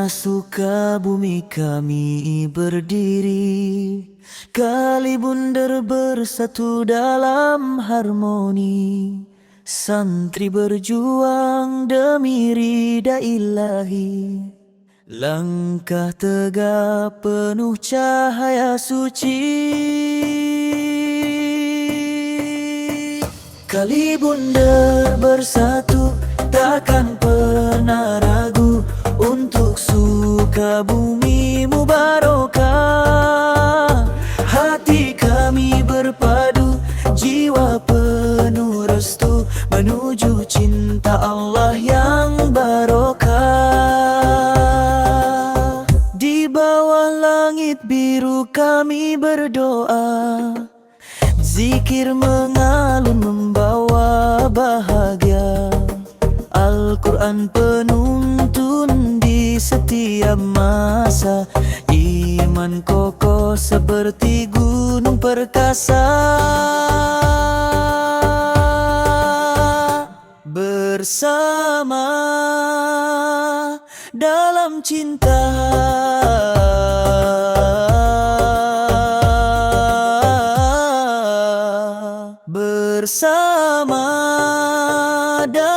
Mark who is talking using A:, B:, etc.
A: suka bumi kami berdiri, kali bundar bersatu dalam harmoni. Santri berjuang demi ridha ilahi, langkah tegap penuh cahaya suci. Kali bundar bersatu, takkan pernah ragu, untuk Sukabumimu barokah. Hati kami berpadu, jiwa penuh restu, menuju cinta Allah yang barokah. Di bawah langit biru kami berdoa, zikir mengalun membawa bahagia. Al-Quran penuntun di setiap masa, iman kokoh seperti gunung perkasa. Bersama dalam cinta, bersama dalam